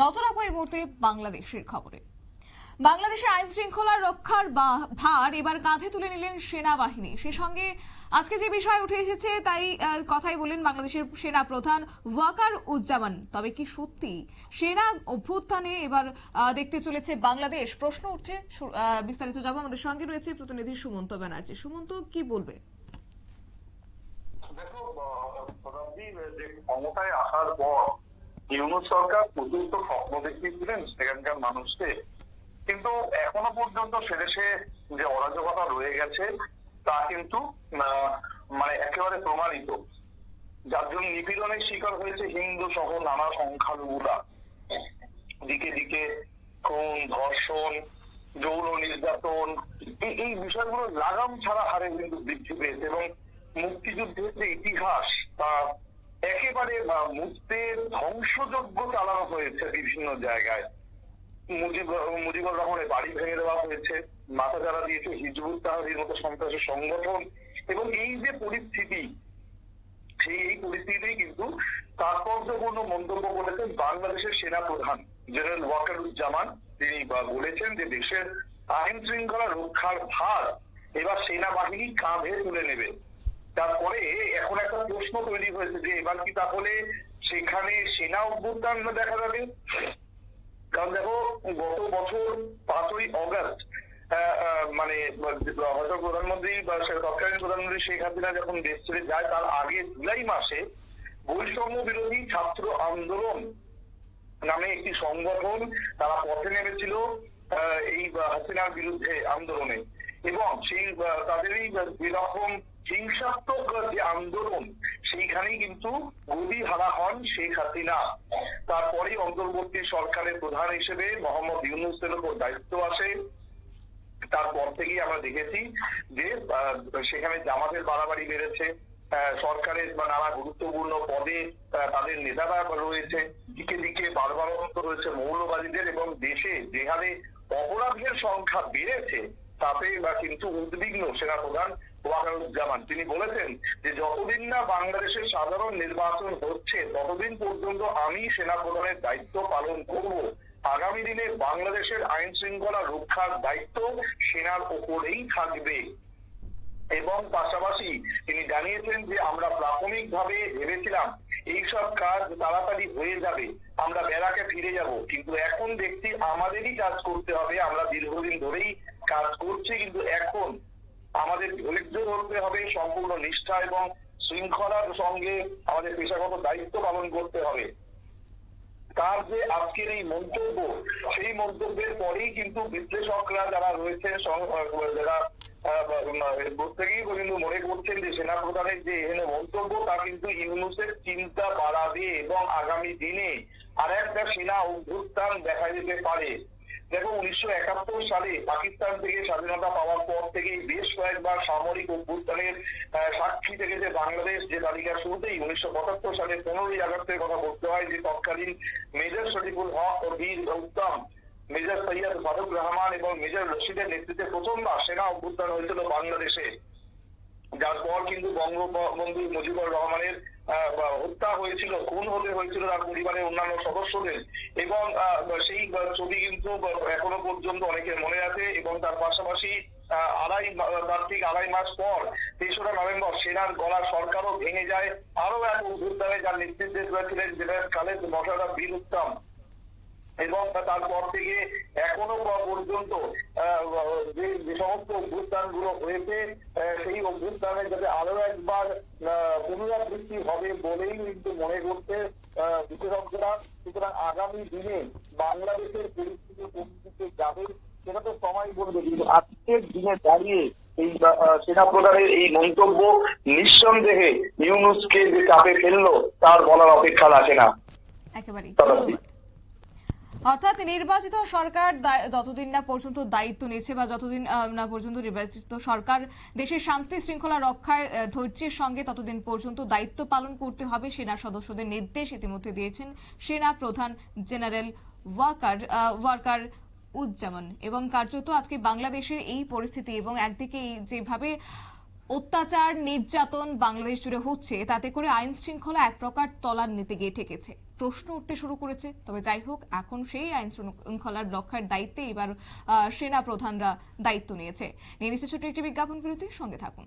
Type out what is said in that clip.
নজর রাখবো এই মুহূর্তে বাংলাদেশের খবরে। বাংলাদেশে আইন শৃঙ্খলা রক্ষার ভার এবার কাঁধে তুলে নিলেন সেনাবাহিনী। সে সঙ্গে আজকে যে বিষয় উঠে এসেছে তাই কথাই বললেন বাংলাদেশের সেনা প্রধান ওয়াকার উজ্জামান। তবে কি সত্যি সেনা অভ্যুত্থানে এবার দেখতে চলেছে বাংলাদেশ? প্রশ্ন উঠছে। বিস্তারিত যাবো, আমাদের সঙ্গে রয়েছে প্রতিনিধি সুমন্ত ব্যানার্জি। সুমন্ত, কি বলবে? দেখো, যে ক্ষমতায় আসার পর ইউনূস সরকার প্রচুর তো স্বপ্ন দেখিয়েছিলেন সেখানকার মানুষকে, কিন্তু এখনো পর্যন্ত সেদেশে যে অরাজকতা রয়ে গেছে তা কিন্তু মানে একেবারে প্রমাণিত, যার জন্য নিপীড়নের শিকার হয়েছে হিন্দু সহ নানা সংখ্যালঘুরা। দিকে দিকে খুন, ধর্ষণ, যৌন নির্যাতন, এই বিষয়গুলো লাগাম ছাড়া হারে কিন্তু বৃদ্ধি পেয়েছে এবং মুক্তিযুদ্ধের যে ইতিহাস তা একেবারে মুহূর্তে ধ্বংসযজ্ঞ চালানো হয়েছে বিভিন্ন জায়গায়। মুজিবুর রহমানের বাড়ি ভেঙে দেওয়া হয়েছে, মাথা যারা দিয়েছে হিজবুত তাহরির মতো সন্ত্রাসী সংগঠন। এবং এই যে পরিস্থিতি, এই পরিস্থিতি কিন্তু তাৎপর্যপূর্ণ মন্তব্য করেছেন বাংলাদেশের সেনা প্রধান জেনারেল ওয়াকারুজ্জামান। তিনি বলেছেন যে দেশের আইন শৃঙ্খলা রক্ষার ভার এবার সেনাবাহিনী কাঁধে তুলে নেবে। তারপরে এখন একটা প্রশ্ন তৈরি হয়েছে যে এবার কি তাহলে সেখানে সেনা অভ্যুত্থান দেখা যাবে? কারণ দেখো, গত বছর 5ই অগস্ট মানে হয়তো প্রধানমন্ত্রী বা তৎকালীন প্রধানমন্ত্রী শেখ হাসিনা যখন দেশ ছেড়ে যায় তার আগে জুলাই মাসে বৈষম্য বিরোধী ছাত্র আন্দোলন নামে একটি সংগঠন তারা পথে নেমেছিল এই হাসিনার বিরুদ্ধে আন্দোলনে। এবং সেই তাদেরই যেরকম হিংসাত্মক যে আন্দোলন, সেইখানেই কিন্তু গদি হারা হন শেখ হাসিনা। তারপরে অন্তর্বর্তী সরকারের প্রধান হিসেবে মোহাম্মদ ইউনূসের উপর দায়িত্ব আসে। তারপর থেকেই আমরা দেখেছি যে সেখানে জামাতের বাড়াবাড়ি বেড়েছে, সরকারের নানা গুরুত্বপূর্ণ পদে তাদের নেতারা রয়েছে, দিকে দিকে বাড়বাড়ন্ত রয়েছে মৌলবাদীদের। এবং দেশে যে হারে অপরাধের সংখ্যা বেড়েছে তাতে কিন্তু উদ্বিগ্ন সেনাপ্রধান ওয়াকারুজ্জামান। তিনি বলেছেন যে যতদিন না বাংলাদেশের সাধারণ নির্বাচন হচ্ছে ততদিন পর্যন্ত আমি সেনাপ্রধানের দায়িত্ব পালন করব। আগামী দিনে বাংলাদেশের আইন শৃঙ্খলা রক্ষার দায়িত্ব সেনার ওপরেই থাকবে। এবং পাশাপাশি তিনি জানিয়েছেন যে আমরা প্রাথমিকভাবে ভেবেছিলাম এইসব কাজ তাড়াতাড়ি হয়ে যাবে, আমরা ব্যারাকে ফিরে যাব, কিন্তু এখন দেখছি আমাদেরই কাজ করতে হবে। আমরা দীর্ঘদিন ধরেই কাজ করছি, কিন্তু এখন আমাদের ধৈর্য ধরতে হবে, সম্পূর্ণ নিষ্ঠা এবং শৃঙ্খলার সঙ্গে আমাদের পেশাগত দায়িত্ব পালন করতে হবে। তার যে আজকের এই মন্তব্য, সেই মন্তব্যের পরেই কিন্তু বিশ্লেষকরা যারা রয়েছে যারা প্রত্যেকেই কিন্তু মনে করছেন যে সেনা প্রধানের যে এখানে মন্তব্য তা কিন্তু ইউনূসের চিন্তা বাড়াবে এবং আগামী দিনে আর একটা সেনা অভ্যুত্থান দেখা যেতে পারে। দেখো, 1971 সালে পাকিস্তান থেকে স্বাধীনতা পাওয়ার পর থেকেই বেশ কয়েকবার সামরিক অভ্যুত্থানের সাক্ষী থেকেছে বাংলাদেশ। যে তালিকা শুরুতেই 1975 সালে 15ই আগস্টের কথা বলতে হয়, যে তৎকালীন মেজর শরীফুল হক ও বীর উত্তম মেজর সৈয়দ ফারুক রহমান এবং মেজর রশিদের নেতৃত্বে প্রথমবার সেনা অভ্যুত্থান হয়েছিল বাংলাদেশে, যার পর কিন্তু বঙ্গবন্ধু মুজিবুর রহমানের হত্যা হয়েছিল, খুন হতে হয়েছিল তার পরিবারের অন্যান্য সদস্যদের। এবং সেই ছবি কিন্তু এখনো পর্যন্ত অনেকের মনে আছে। এবং তার পাশাপাশি তার ঠিক আড়াই মাস পর 3রা নভেম্বর সেনার গলা সরকারও ভেঙে যায় আরো এক অভ্যুত্থানে, যার নেতৃত্বে ছিলেন জেনারেল খালেদ মোশাররফ বীর উত্তম। এবং তারপর থেকে এখনো পর্যন্ত যে সমস্ত অভ্যুত্থান গুলো হয়েছে সেই অভ্যুত্থানে যাতে আরো একবার পুনরাবৃত্তি হবে বলেই কিন্তু মনে করছে বিশেষজ্ঞরা। সুতরাং আগামী দিনে বাংলাদেশের পরিস্থিতি কোন দিকে যাবে সেটা তো সময় বলবে, কিন্তু আজকের দিনে দাঁড়িয়ে এই সেনা প্রধানের এই মন্তব্য নিঃসন্দেহে ইউনূসকে যে চাপে ফেললো তার বলার অপেক্ষা রাখে না। একেবারেই। অর্থাৎ নির্বাচিত সরকার যতদিন না পর্যন্ত দায়িত্ব নিচ্ছে বা যতদিন না পর্যন্ত নির্বাচিত সরকার দেশের শান্তি শৃঙ্খলা রক্ষার ধৈর্যের সঙ্গে ততদিন পর্যন্ত দায়িত্ব পালন করতে হবে সেনা সদস্যদের নির্দেশ ইতিমধ্যে দিয়েছেন সেনা প্রধান জেনারেল ওয়াকার উজ্জামান। এবং কার্যত আজকে বাংলাদেশের এই পরিস্থিতি এবং একদিকে যেভাবে অত্যাচার নির্যাতন বাংলাদেশ জুড়ে হচ্ছে তাতে করে আইন শৃঙ্খলা এক প্রকার তলার নিতে গিয়ে ঠেকেছে। প্রশ্ন উঠতে শুরু করেছে। তবে যাই হোক, এখন সেই আইন শৃঙ্খলার রক্ষার দায়িত্বে এবার সেনা প্রধানরা দায়িত্ব নিয়েছে। নিয়ে নিচ্ছে ছোট্ট একটি বিজ্ঞাপন বিরতির সঙ্গে থাকুন।